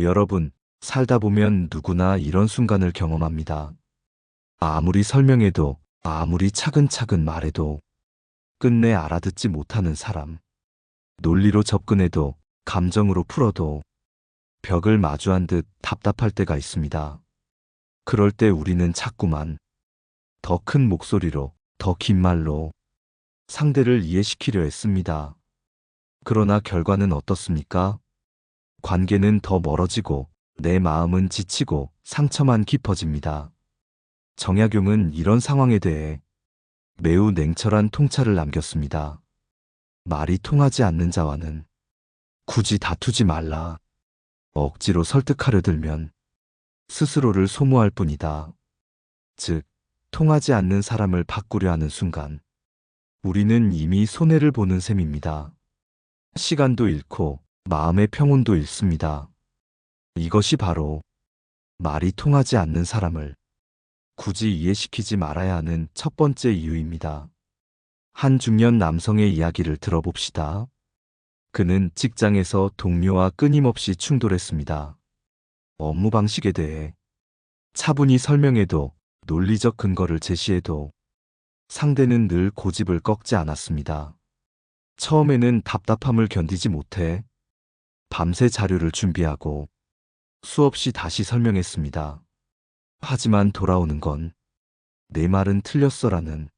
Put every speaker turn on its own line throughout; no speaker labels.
여러분, 살다 보면 누구나 이런 순간을 경험합니다. 아무리 설명해도, 아무리 차근차근 말해도 끝내 알아듣지 못하는 사람. 논리로 접근해도, 감정으로 풀어도 벽을 마주한 듯 답답할 때가 있습니다. 그럴 때 우리는 자꾸만 더 큰 목소리로, 더 긴 말로 상대를 이해시키려 했습니다. 그러나 결과는 어떻습니까? 관계는 더 멀어지고 내 마음은 지치고 상처만 깊어집니다. 정약용은 이런 상황에 대해 매우 냉철한 통찰을 남겼습니다. 말이 통하지 않는 자와는 굳이 다투지 말라. 억지로 설득하려 들면 스스로를 소모할 뿐이다. 즉, 통하지 않는 사람을 바꾸려 하는 순간 우리는 이미 손해를 보는 셈입니다. 시간도 잃고 마음의 평온도 잃습니다. 이것이 바로 말이 통하지 않는 사람을 굳이 이해시키지 말아야 하는 첫 번째 이유입니다. 한 중년 남성의 이야기를 들어봅시다. 그는 직장에서 동료와 끊임없이 충돌했습니다. 업무 방식에 대해 차분히 설명해도, 논리적 근거를 제시해도 상대는 늘 고집을 꺾지 않았습니다. 처음에는 답답함을 견디지 못해 밤새 자료를 준비하고 수없이 다시 설명했습니다. 하지만 돌아오는 건 내 말은 틀렸어라는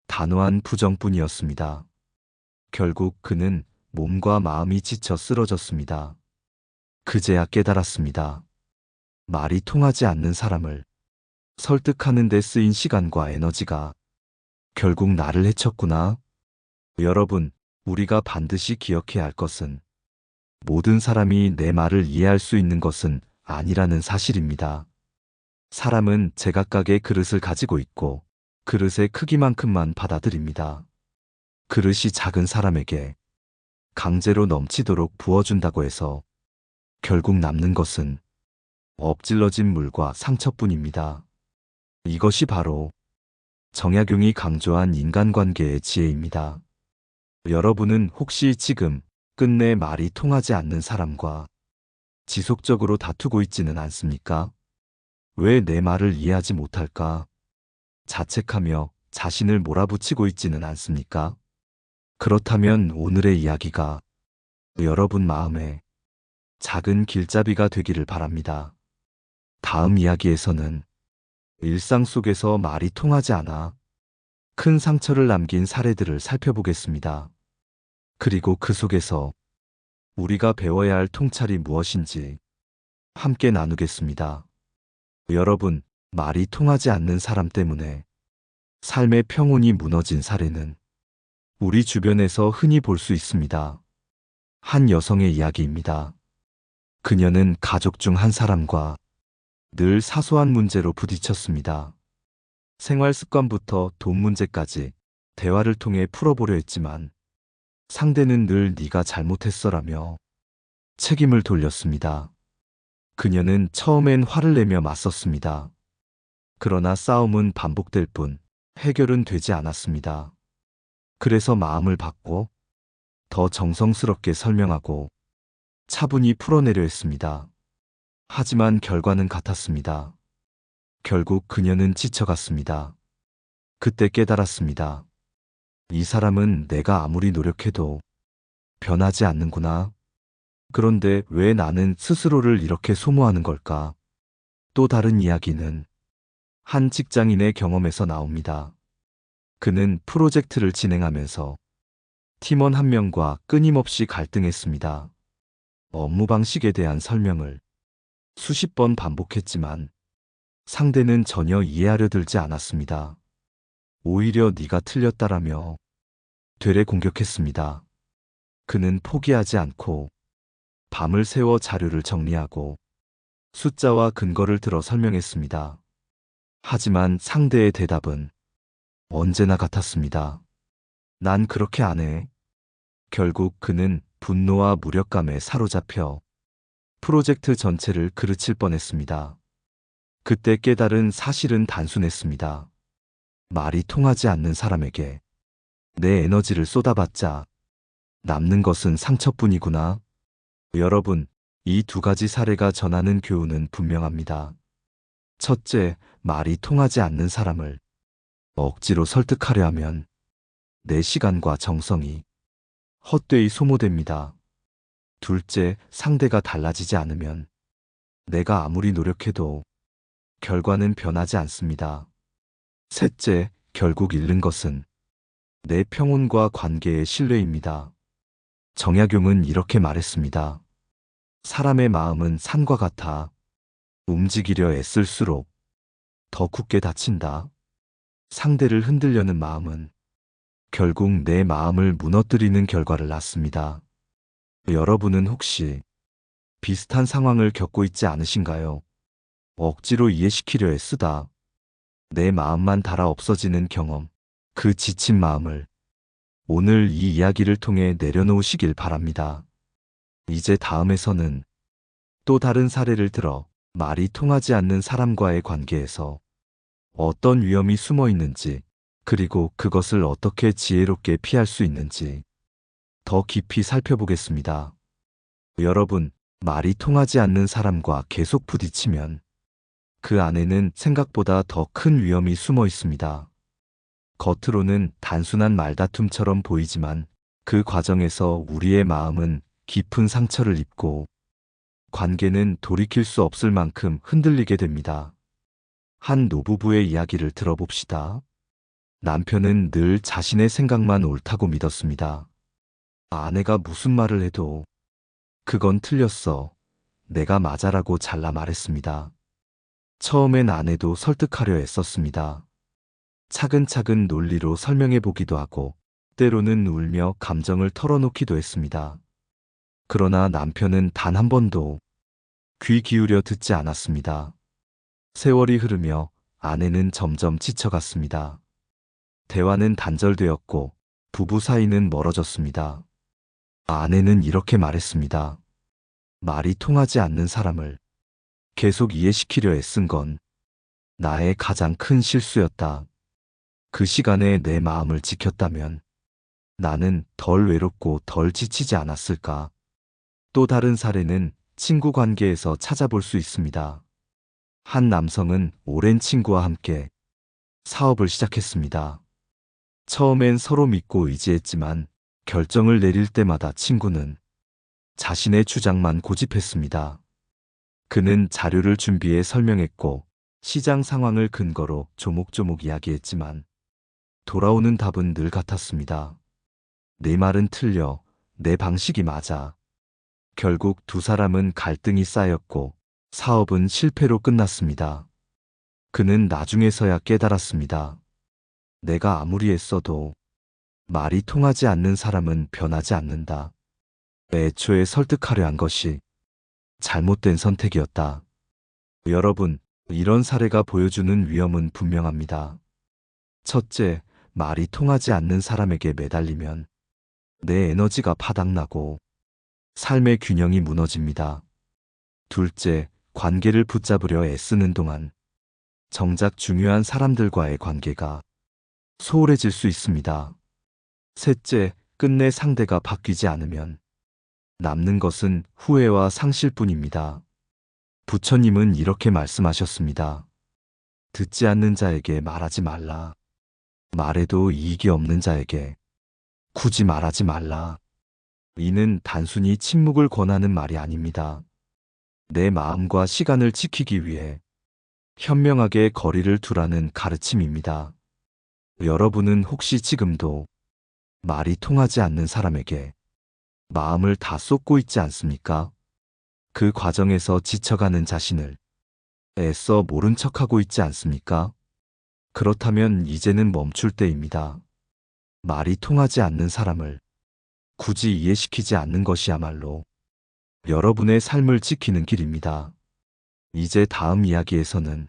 단호한 부정뿐이었습니다. 결국 그는 몸과 마음이 지쳐 쓰러졌습니다. 그제야 깨달았습니다. 말이 통하지 않는 사람을 설득하는 데 쓰인 시간과 에너지가 결국 나를 해쳤구나. 여러분, 우리가 반드시 기억해야 할 것은 모든 사람이 내 말을 이해할 수 있는 것은 아니라는 사실입니다. 사람은 제각각의 그릇을 가지고 있고 그릇의 크기만큼만 받아들입니다. 그릇이 작은 사람에게 강제로 넘치도록 부어준다고 해서 결국 남는 것은 엎질러진 물과 상처뿐입니다. 이것이 바로 정약용이 강조한 인간관계의 지혜입니다. 여러분은 혹시 지금 끝내 말이 통하지 않는 사람과 지속적으로 다투고 있지는 않습니까? 왜 내 말을 이해하지 못할까? 자책하며 자신을 몰아붙이고 있지는 않습니까? 그렇다면 오늘의 이야기가 여러분 마음에 작은 길잡이가 되기를 바랍니다. 다음 이야기에서는 일상 속에서 말이 통하지 않아 큰 상처를 남긴 사례들을 살펴보겠습니다. 그리고 그 속에서 우리가 배워야 할 통찰이 무엇인지 함께 나누겠습니다. 여러분, 말이 통하지 않는 사람 때문에 삶의 평온이 무너진 사례는 우리 주변에서 흔히 볼 수 있습니다. 한 여성의 이야기입니다. 그녀는 가족 중 한 사람과 늘 사소한 문제로 부딪혔습니다. 생활 습관부터 돈 문제까지 대화를 통해 풀어보려 했지만 상대는 늘 네가 잘못했어라며 책임을 돌렸습니다. 그녀는 처음엔 화를 내며 맞섰습니다. 그러나 싸움은 반복될 뿐 해결은 되지 않았습니다. 그래서 마음을 받고 더 정성스럽게 설명하고 차분히 풀어내려 했습니다. 하지만 결과는 같았습니다. 결국 그녀는 지쳐갔습니다. 그때 깨달았습니다. 이 사람은 내가 아무리 노력해도 변하지 않는구나. 그런데 왜 나는 스스로를 이렇게 소모하는 걸까? 또 다른 이야기는 한 직장인의 경험에서 나옵니다. 그는 프로젝트를 진행하면서 팀원 한 명과 끊임없이 갈등했습니다. 업무 방식에 대한 설명을 수십 번 반복했지만 상대는 전혀 이해하려 들지 않았습니다. 오히려 네가 틀렸다라며 되레 공격했습니다. 그는 포기하지 않고 밤을 새워 자료를 정리하고 숫자와 근거를 들어 설명했습니다. 하지만 상대의 대답은 언제나 같았습니다. 난 그렇게 안 해. 결국 그는 분노와 무력감에 사로잡혀 프로젝트 전체를 그르칠 뻔했습니다. 그때 깨달은 사실은 단순했습니다. 말이 통하지 않는 사람에게 내 에너지를 쏟아봤자 남는 것은 상처뿐이구나. 여러분, 이 두 가지 사례가 전하는 교훈은 분명합니다. 첫째, 말이 통하지 않는 사람을 억지로 설득하려 하면 내 시간과 정성이 헛되이 소모됩니다. 둘째, 상대가 달라지지 않으면 내가 아무리 노력해도 결과는 변하지 않습니다. 셋째, 결국 잃는 것은 내 평온과 관계의 신뢰입니다. 정약용은 이렇게 말했습니다. 사람의 마음은 산과 같아 움직이려 애쓸수록 더 굳게 닫힌다. 상대를 흔들려는 마음은 결국 내 마음을 무너뜨리는 결과를 낳습니다. 여러분은 혹시 비슷한 상황을 겪고 있지 않으신가요? 억지로 이해시키려 애쓰다 내 마음만 닳아 없어지는 경험, 그 지친 마음을 오늘 이 이야기를 통해 내려놓으시길 바랍니다. 이제 다음에서는 또 다른 사례를 들어 말이 통하지 않는 사람과의 관계에서 어떤 위험이 숨어 있는지, 그리고 그것을 어떻게 지혜롭게 피할 수 있는지 더 깊이 살펴보겠습니다. 여러분, 말이 통하지 않는 사람과 계속 부딪히면 그 안에는 생각보다 더 큰 위험이 숨어 있습니다. 겉으로는 단순한 말다툼처럼 보이지만 그 과정에서 우리의 마음은 깊은 상처를 입고 관계는 돌이킬 수 없을 만큼 흔들리게 됩니다. 한 노부부의 이야기를 들어봅시다. 남편은 늘 자신의 생각만 옳다고 믿었습니다. 아내가 무슨 말을 해도 그건 틀렸어. 내가 맞아라고 잘라 말했습니다. 처음엔 아내도 설득하려 애썼습니다. 차근차근 논리로 설명해 보기도 하고 때로는 울며 감정을 털어놓기도 했습니다. 그러나 남편은 단 한 번도 귀 기울여 듣지 않았습니다. 세월이 흐르며 아내는 점점 지쳐갔습니다. 대화는 단절되었고 부부 사이는 멀어졌습니다. 아내는 이렇게 말했습니다. 말이 통하지 않는 사람을 계속 이해시키려 애쓴 건 나의 가장 큰 실수였다. 그 시간에 내 마음을 지켰다면 나는 덜 외롭고 덜 지치지 않았을까. 또 다른 사례는 친구 관계에서 찾아볼 수 있습니다. 한 남성은 오랜 친구와 함께 사업을 시작했습니다. 처음엔 서로 믿고 의지했지만 결정을 내릴 때마다 친구는 자신의 주장만 고집했습니다. 그는 자료를 준비해 설명했고 시장 상황을 근거로 조목조목 이야기했지만 돌아오는 답은 늘 같았습니다. 내 말은 틀려, 내 방식이 맞아. 결국 두 사람은 갈등이 쌓였고 사업은 실패로 끝났습니다. 그는 나중에서야 깨달았습니다. 내가 아무리 애써도 말이 통하지 않는 사람은 변하지 않는다. 애초에 설득하려 한 것이 잘못된 선택이었다. 여러분, 이런 사례가 보여주는 위험은 분명합니다. 첫째, 말이 통하지 않는 사람에게 매달리면 내 에너지가 바닥나고 삶의 균형이 무너집니다. 둘째, 관계를 붙잡으려 애쓰는 동안 정작 중요한 사람들과의 관계가 소홀해질 수 있습니다. 셋째, 끝내 상대가 바뀌지 않으면 남는 것은 후회와 상실뿐입니다. 부처님은 이렇게 말씀하셨습니다. 듣지 않는 자에게 말하지 말라. 말해도 이익이 없는 자에게 굳이 말하지 말라. 이는 단순히 침묵을 권하는 말이 아닙니다. 내 마음과 시간을 지키기 위해 현명하게 거리를 두라는 가르침입니다. 여러분은 혹시 지금도 말이 통하지 않는 사람에게 마음을 다 쏟고 있지 않습니까? 그 과정에서 지쳐가는 자신을 애써 모른 척하고 있지 않습니까? 그렇다면 이제는 멈출 때입니다. 말이 통하지 않는 사람을 굳이 이해시키지 않는 것이야말로 여러분의 삶을 지키는 길입니다. 이제 다음 이야기에서는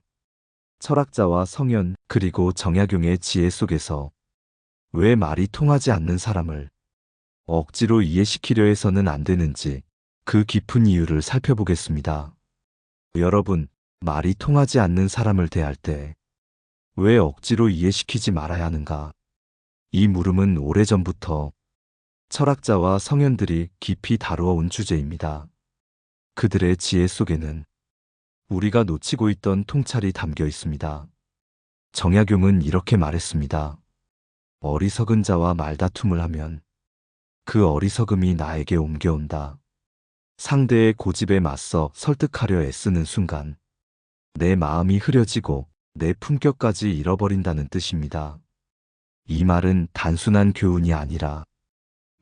철학자와 성현 그리고 정약용의 지혜 속에서 왜 말이 통하지 않는 사람을 억지로 이해시키려 해서는 안 되는지 그 깊은 이유를 살펴보겠습니다. 여러분, 말이 통하지 않는 사람을 대할 때 왜 억지로 이해시키지 말아야 하는가? 이 물음은 오래전부터 철학자와 성현들이 깊이 다루어 온 주제입니다. 그들의 지혜 속에는 우리가 놓치고 있던 통찰이 담겨 있습니다. 정약용은 이렇게 말했습니다. 어리석은 자와 말다툼을 하면 그 어리석음이 나에게 옮겨온다. 상대의 고집에 맞서 설득하려 애쓰는 순간 내 마음이 흐려지고 내 품격까지 잃어버린다는 뜻입니다. 이 말은 단순한 교훈이 아니라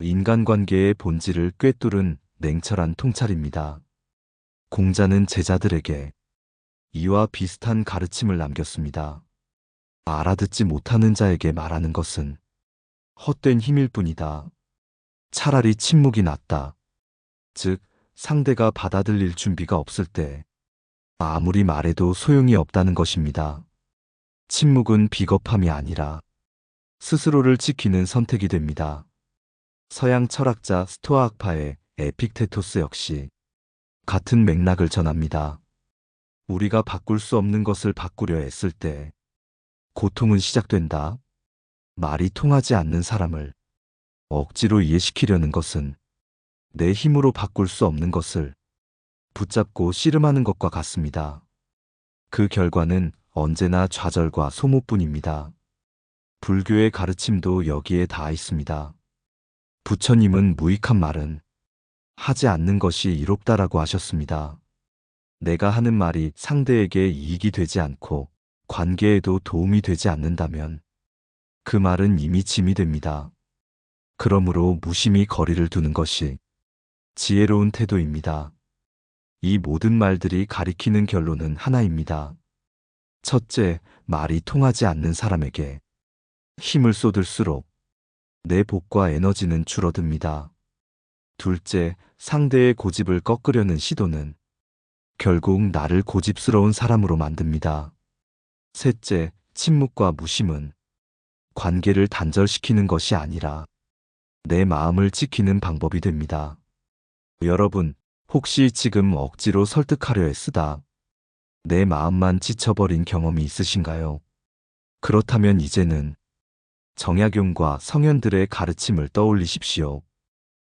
인간관계의 본질을 꿰뚫은 냉철한 통찰입니다. 공자는 제자들에게 이와 비슷한 가르침을 남겼습니다. 알아듣지 못하는 자에게 말하는 것은 헛된 힘일 뿐이다. 차라리 침묵이 낫다. 즉, 상대가 받아들일 준비가 없을 때 아무리 말해도 소용이 없다는 것입니다. 침묵은 비겁함이 아니라 스스로를 지키는 선택이 됩니다. 서양 철학자 스토아학파의 에픽테토스 역시 같은 맥락을 전합니다. 우리가 바꿀 수 없는 것을 바꾸려 애쓸 때 고통은 시작된다. 말이 통하지 않는 사람을 억지로 이해시키려는 것은 내 힘으로 바꿀 수 없는 것을 붙잡고 씨름하는 것과 같습니다. 그 결과는 언제나 좌절과 소모뿐입니다. 불교의 가르침도 여기에 닿아 있습니다. 부처님은 무익한 말은 하지 않는 것이 이롭다라고 하셨습니다. 내가 하는 말이 상대에게 이익이 되지 않고 관계에도 도움이 되지 않는다면 그 말은 이미 짐이 됩니다. 그러므로 무심히 거리를 두는 것이 지혜로운 태도입니다. 이 모든 말들이 가리키는 결론은 하나입니다. 첫째, 말이 통하지 않는 사람에게 힘을 쏟을수록 내 복과 에너지는 줄어듭니다. 둘째, 상대의 고집을 꺾으려는 시도는 결국 나를 고집스러운 사람으로 만듭니다. 셋째, 침묵과 무심은 관계를 단절시키는 것이 아니라 내 마음을 지키는 방법이 됩니다. 여러분, 혹시 지금 억지로 설득하려 애쓰다 내 마음만 지쳐버린 경험이 있으신가요? 그렇다면 이제는 정약용과 성현들의 가르침을 떠올리십시오.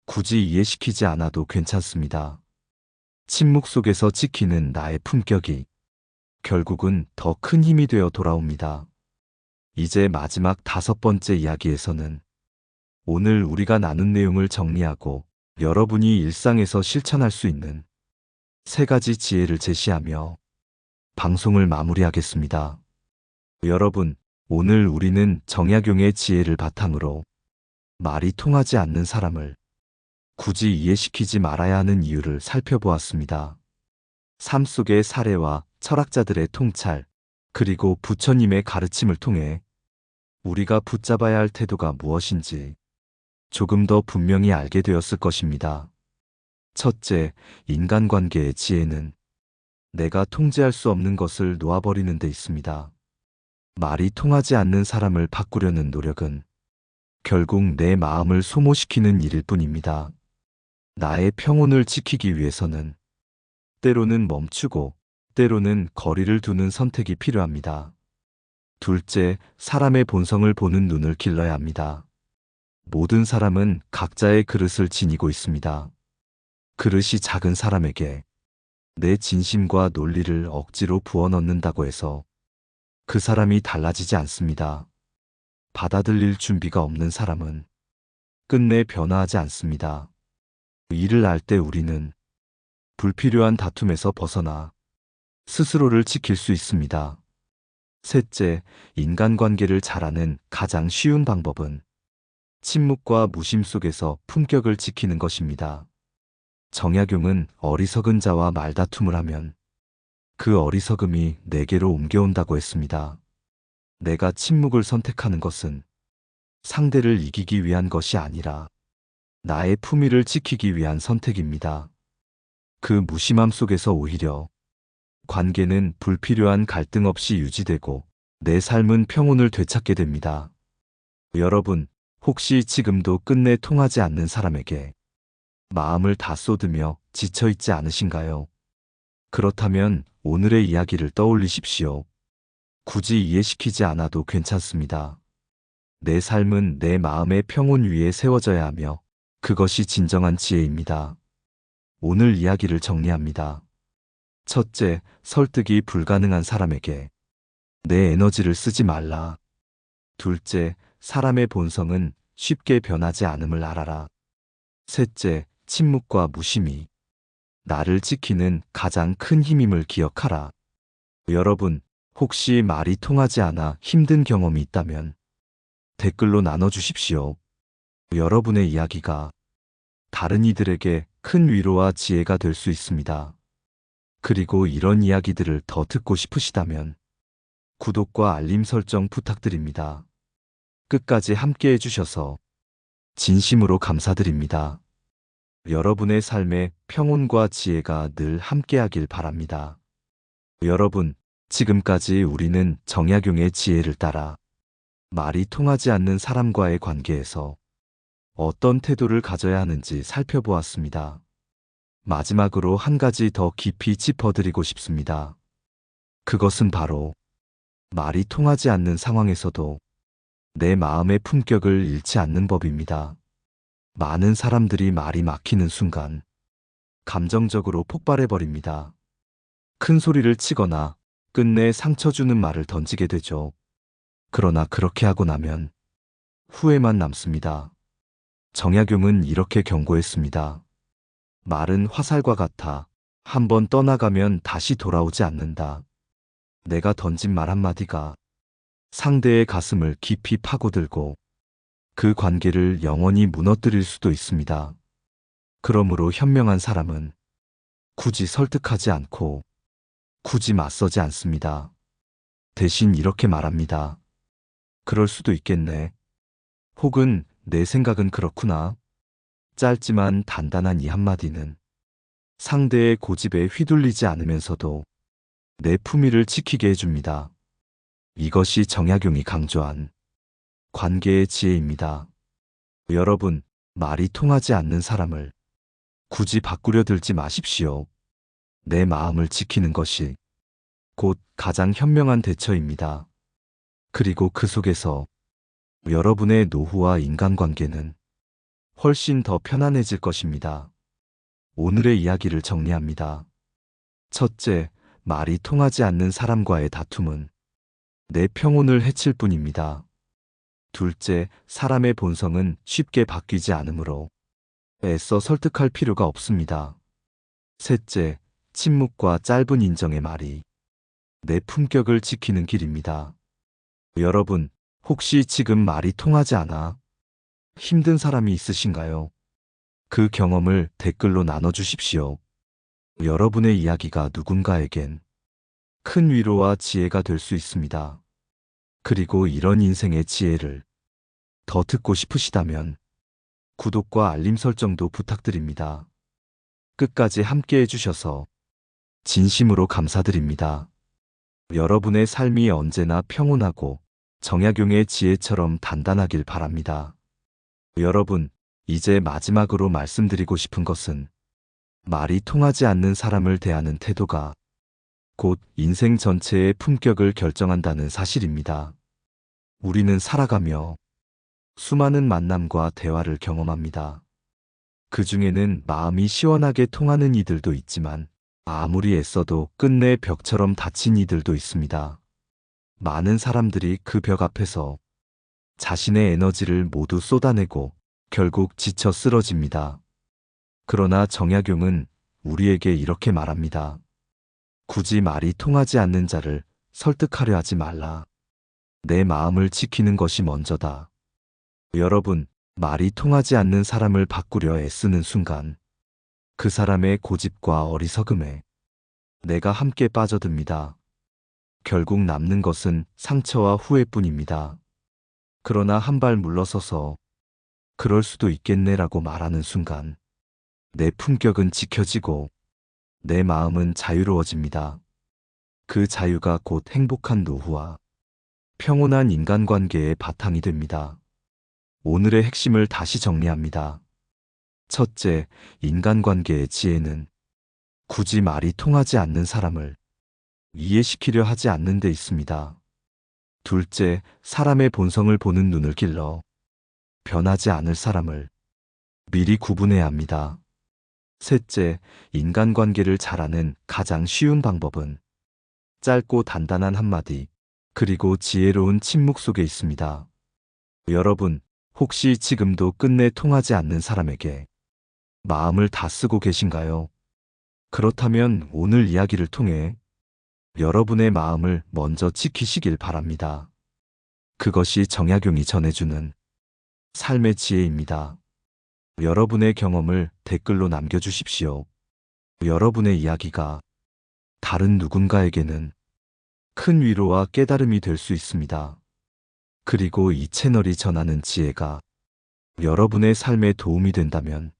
굳이 이해시키지 않아도 괜찮습니다. 침묵 속에서 지키는 나의 품격이 결국은 더 큰 힘이 되어 돌아옵니다. 이제 마지막 5번째 이야기에서는 오늘 우리가 나눈 내용을 정리하고 여러분이 일상에서 실천할 수 있는 3가지 지혜를 제시하며 방송을 마무리하겠습니다. 여러분, 오늘 우리는 정약용의 지혜를 바탕으로 말이 통하지 않는 사람을 굳이 이해시키지 말아야 하는 이유를 살펴보았습니다. 삶 속의 사례와 철학자들의 통찰, 그리고 부처님의 가르침을 통해 우리가 붙잡아야 할 태도가 무엇인지 조금 더 분명히 알게 되었을 것입니다. 첫째, 인간관계의 지혜는 내가 통제할 수 없는 것을 놓아버리는 데 있습니다. 말이 통하지 않는 사람을 바꾸려는 노력은 결국 내 마음을 소모시키는 일일 뿐입니다. 나의 평온을 지키기 위해서는 때로는 멈추고 때로는 거리를 두는 선택이 필요합니다. 둘째, 사람의 본성을 보는 눈을 길러야 합니다. 모든 사람은 각자의 그릇을 지니고 있습니다. 그릇이 작은 사람에게 내 진심과 논리를 억지로 부어넣는다고 해서 그 사람이 달라지지 않습니다. 받아들일 준비가 없는 사람은 끝내 변화하지 않습니다. 이를 알 때 우리는 불필요한 다툼에서 벗어나 스스로를 지킬 수 있습니다. 셋째, 인간관계를 잘 아는 가장 쉬운 방법은 침묵과 무심 속에서 품격을 지키는 것입니다. 정약용은 어리석은 자와 말다툼을 하면 그 어리석음이 내게로 옮겨온다고 했습니다. 내가 침묵을 선택하는 것은 상대를 이기기 위한 것이 아니라 나의 품위를 지키기 위한 선택입니다. 그 무심함 속에서 오히려 관계는 불필요한 갈등 없이 유지되고 내 삶은 평온을 되찾게 됩니다. 여러분, 혹시 지금도 끝내 통하지 않는 사람에게 마음을 다 쏟으며 지쳐있지 않으신가요? 그렇다면 오늘의 이야기를 떠올리십시오. 굳이 이해시키지 않아도 괜찮습니다. 내 삶은 내 마음의 평온 위에 세워져야 하며 그것이 진정한 지혜입니다. 오늘 이야기를 정리합니다. 첫째, 설득이 불가능한 사람에게 내 에너지를 쓰지 말라. 둘째, 사람의 본성은 쉽게 변하지 않음을 알아라. 셋째, 침묵과 무심이 나를 지키는 가장 큰 힘임을 기억하라. 여러분, 혹시 말이 통하지 않아 힘든 경험이 있다면 댓글로 나눠주십시오. 여러분의 이야기가 다른 이들에게 큰 위로와 지혜가 될 수 있습니다. 그리고 이런 이야기들을 더 듣고 싶으시다면 구독과 알림 설정 부탁드립니다. 끝까지 함께 해주셔서 진심으로 감사드립니다. 여러분의 삶에 평온과 지혜가 늘 함께하길 바랍니다. 여러분, 지금까지 우리는 정약용의 지혜를 따라 말이 통하지 않는 사람과의 관계에서 어떤 태도를 가져야 하는지 살펴보았습니다. 마지막으로 한 가지 더 깊이 짚어드리고 싶습니다. 그것은 바로 말이 통하지 않는 상황에서도 내 마음의 품격을 잃지 않는 법입니다. 많은 사람들이 말이 막히는 순간 감정적으로 폭발해버립니다. 큰 소리를 치거나 끝내 상처 주는 말을 던지게 되죠. 그러나 그렇게 하고 나면 후회만 남습니다. 정약용은 이렇게 경고했습니다. 말은 화살과 같아 한번 떠나가면 다시 돌아오지 않는다. 내가 던진 말 한마디가 상대의 가슴을 깊이 파고들고 그 관계를 영원히 무너뜨릴 수도 있습니다. 그러므로 현명한 사람은 굳이 설득하지 않고 굳이 맞서지 않습니다. 대신 이렇게 말합니다. 그럴 수도 있겠네. 혹은 내 생각은 그렇구나. 짧지만 단단한 이 한마디는 상대의 고집에 휘둘리지 않으면서도 내 품위를 지키게 해줍니다. 이것이 정약용이 강조한 관계의 지혜입니다. 여러분, 말이 통하지 않는 사람을 굳이 바꾸려 들지 마십시오. 내 마음을 지키는 것이 곧 가장 현명한 대처입니다. 그리고 그 속에서 여러분의 노후와 인간관계는 훨씬 더 편안해질 것입니다. 오늘의 이야기를 정리합니다. 첫째, 말이 통하지 않는 사람과의 다툼은 내 평온을 해칠 뿐입니다. 둘째, 사람의 본성은 쉽게 바뀌지 않으므로 애써 설득할 필요가 없습니다. 셋째, 침묵과 짧은 인정의 말이 내 품격을 지키는 길입니다. 여러분, 혹시 지금 말이 통하지 않아 힘든 사람이 있으신가요? 그 경험을 댓글로 나눠주십시오. 여러분의 이야기가 누군가에겐 큰 위로와 지혜가 될 수 있습니다. 그리고 이런 인생의 지혜를 더 듣고 싶으시다면 구독과 알림 설정도 부탁드립니다. 끝까지 함께 해주셔서 진심으로 감사드립니다. 여러분의 삶이 언제나 평온하고 정약용의 지혜처럼 단단하길 바랍니다. 여러분, 이제 마지막으로 말씀드리고 싶은 것은 말이 통하지 않는 사람을 대하는 태도가 곧 인생 전체의 품격을 결정한다는 사실입니다. 우리는 살아가며 수많은 만남과 대화를 경험합니다. 그 중에는 마음이 시원하게 통하는 이들도 있지만 아무리 애써도 끝내 벽처럼 닫힌 이들도 있습니다. 많은 사람들이 그 벽 앞에서 자신의 에너지를 모두 쏟아내고 결국 지쳐 쓰러집니다. 그러나 정약용은 우리에게 이렇게 말합니다. 굳이 말이 통하지 않는 자를 설득하려 하지 말라. 내 마음을 지키는 것이 먼저다. 여러분, 말이 통하지 않는 사람을 바꾸려 애쓰는 순간 그 사람의 고집과 어리석음에 내가 함께 빠져듭니다. 결국 남는 것은 상처와 후회뿐입니다. 그러나 한 발 물러서서 그럴 수도 있겠네라고 말하는 순간 내 품격은 지켜지고 내 마음은 자유로워집니다. 그 자유가 곧 행복한 노후와 평온한 인간관계의 바탕이 됩니다. 오늘의 핵심을 다시 정리합니다. 첫째, 인간관계의 지혜는 굳이 말이 통하지 않는 사람을 이해시키려 하지 않는 데 있습니다. 둘째, 사람의 본성을 보는 눈을 길러 변하지 않을 사람을 미리 구분해야 합니다. 셋째, 인간관계를 잘하는 가장 쉬운 방법은 짧고 단단한 한마디, 그리고 지혜로운 침묵 속에 있습니다. 여러분, 혹시 지금도 끝내 통하지 않는 사람에게 마음을 다 쓰고 계신가요? 그렇다면 오늘 이야기를 통해 여러분의 마음을 먼저 지키시길 바랍니다. 그것이 정약용이 전해주는 삶의 지혜입니다. 여러분의 경험을 댓글로 남겨주십시오. 여러분의 이야기가 다른 누군가에게는 큰 위로와 깨달음이 될 수 있습니다. 그리고 이 채널이 전하는 지혜가 여러분의 삶에 도움이 된다면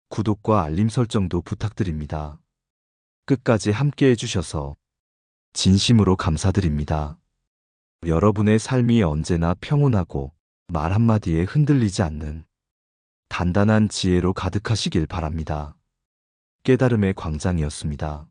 구독과 알림 설정도 부탁드립니다. 끝까지 함께 해주셔서 진심으로 감사드립니다. 여러분의 삶이 언제나 평온하고 말 한마디에 흔들리지 않는 단단한 지혜로 가득하시길 바랍니다. 깨달음의 광장이었습니다.